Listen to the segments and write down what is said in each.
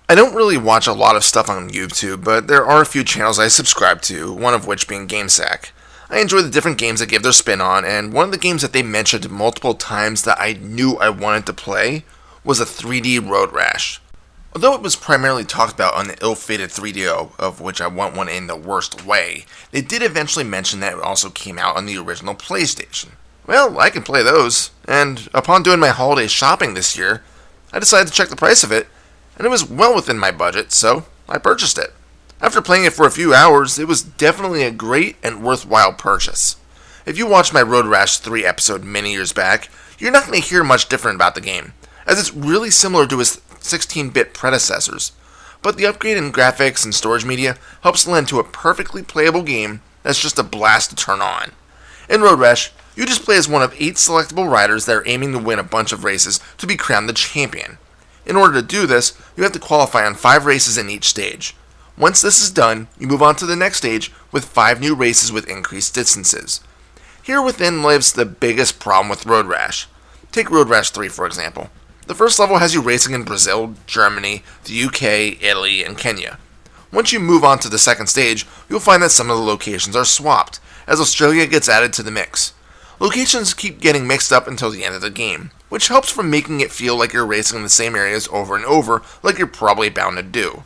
I don't really watch a lot of stuff on YouTube, but there are a few channels I subscribe to, one of which being GameSack. I enjoy the different games they give their spin on, and one of the games that they mentioned multiple times that I knew I wanted to play was a 3D Road Rash. Although it was primarily talked about on the ill-fated 3DO, of which I want one in the worst way, they did eventually mention that it also came out on the original PlayStation. Well, I can play those, and upon doing my holiday shopping this year, I decided to check the price of it, and it was well within my budget, so I purchased it. After playing it for a few hours, it was definitely a great and worthwhile purchase. If you watched my Road Rash 3 episode many years back, you're not going to hear much different about the game, as it's really similar to his 16-bit predecessors, but the upgrade in graphics and storage media helps lend to a perfectly playable game that's just a blast to turn on. In Road Rash, you just play as one of 8 selectable riders that are aiming to win a bunch of races to be crowned the champion. In order to do this, you have to qualify on 5 races in each stage. Once this is done, you move on to the next stage with 5 new races with increased distances. Here within lives the biggest problem with Road Rash. Take Road Rash 3 for example. The first level has you racing in Brazil, Germany, the UK, Italy, and Kenya. Once you move on to the second stage, you'll find that some of the locations are swapped, as Australia gets added to the mix. Locations keep getting mixed up until the end of the game, which helps from making it feel like you're racing in the same areas over and over like you're probably bound to do.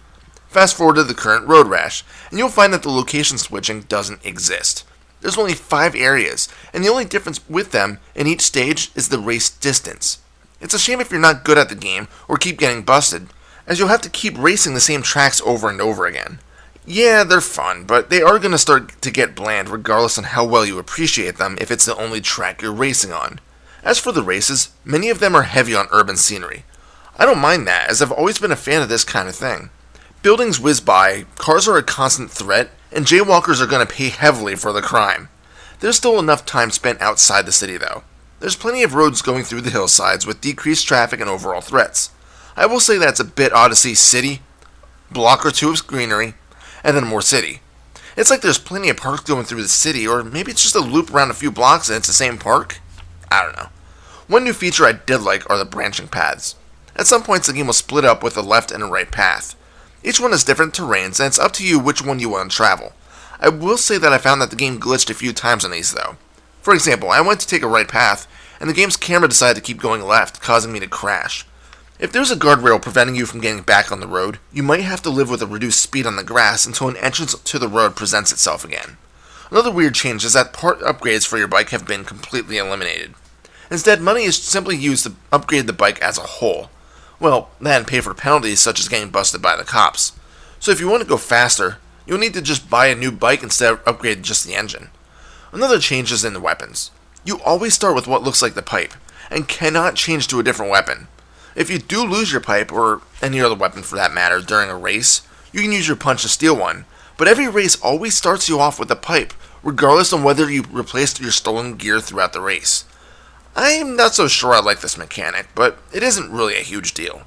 Fast forward to the current Road Rash, and you'll find that the location switching doesn't exist. There's only 5 areas, and the only difference with them in each stage is the race distance. It's a shame if you're not good at the game or keep getting busted, as you'll have to keep racing the same tracks over and over again. Yeah, they're fun, but they are going to start to get bland regardless on how well you appreciate them if it's the only track you're racing on. As for the races, many of them are heavy on urban scenery. I don't mind that, as I've always been a fan of this kind of thing. Buildings whiz by, cars are a constant threat, and jaywalkers are going to pay heavily for the crime. There's still enough time spent outside the city though. There's plenty of roads going through the hillsides with decreased traffic and overall threats. I will say that it's a bit odd to see city, block or 2 of greenery, and then more city. It's like there's plenty of parks going through the city, or maybe it's just a loop around a few blocks and it's the same park? I don't know. One new feature I did like are the branching paths. At some points the game will split up with a left and a right path. Each one has different terrains, and it's up to you which one you want to travel. I will say that I found that the game glitched a few times on these though. For example, I went to take a right path, and the game's camera decided to keep going left, causing me to crash. If there's a guardrail preventing you from getting back on the road, you might have to live with a reduced speed on the grass until an entrance to the road presents itself again. Another weird change is that part upgrades for your bike have been completely eliminated. Instead, money is simply used to upgrade the bike as a whole. Well, that and pay for penalties such as getting busted by the cops. So if you want to go faster, you'll need to just buy a new bike instead of upgrade just the engine. Another change is in the weapons. You always start with what looks like the pipe, and cannot change to a different weapon. If you do lose your pipe, or any other weapon for that matter, during a race, you can use your punch to steal one, but every race always starts you off with a pipe, regardless of whether you replaced your stolen gear throughout the race. I'm not so sure I like this mechanic, but it isn't really a huge deal.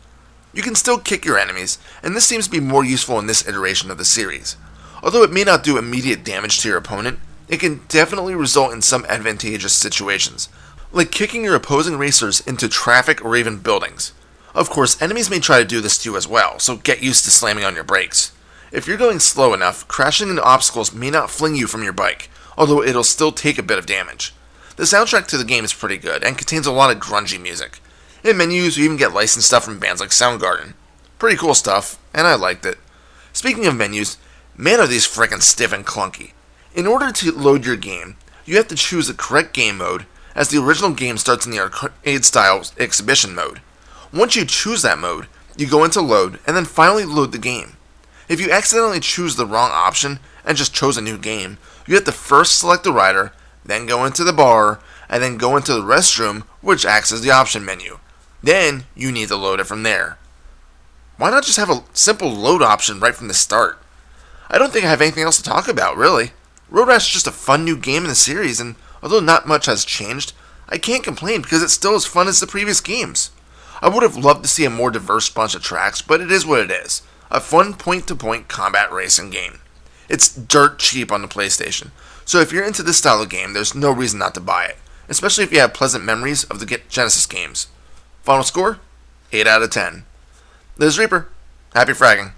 You can still kick your enemies, and this seems to be more useful in this iteration of the series. Although it may not do immediate damage to your opponent, it can definitely result in some advantageous situations, like kicking your opposing racers into traffic or even buildings. Of course, enemies may try to do this to you as well, so get used to slamming on your brakes. If you're going slow enough, crashing into obstacles may not fling you from your bike, although it'll still take a bit of damage. The soundtrack to the game is pretty good, and contains a lot of grungy music. In menus, you even get licensed stuff from bands like Soundgarden. Pretty cool stuff, and I liked it. Speaking of menus, man are these frickin' stiff and clunky. In order to load your game, you have to choose the correct game mode, as the original game starts in the arcade-style exhibition mode. Once you choose that mode, you go into load, and then finally load the game. If you accidentally choose the wrong option, and just chose a new game, you have to first select the rider, then go into the bar, and then go into the restroom, which acts as the option menu. Then, you need to load it from there. Why not just have a simple load option right from the start? I don't think I have anything else to talk about, really. Road Rash is just a fun new game in the series, and although not much has changed, I can't complain because it's still as fun as the previous games. I would have loved to see a more diverse bunch of tracks, but it is what it is. A fun point-to-point combat racing game. It's dirt cheap on the PlayStation, so if you're into this style of game, there's no reason not to buy it, especially if you have pleasant memories of the Genesis games. Final score? 8 out of 10. Liz Reaper, happy fragging.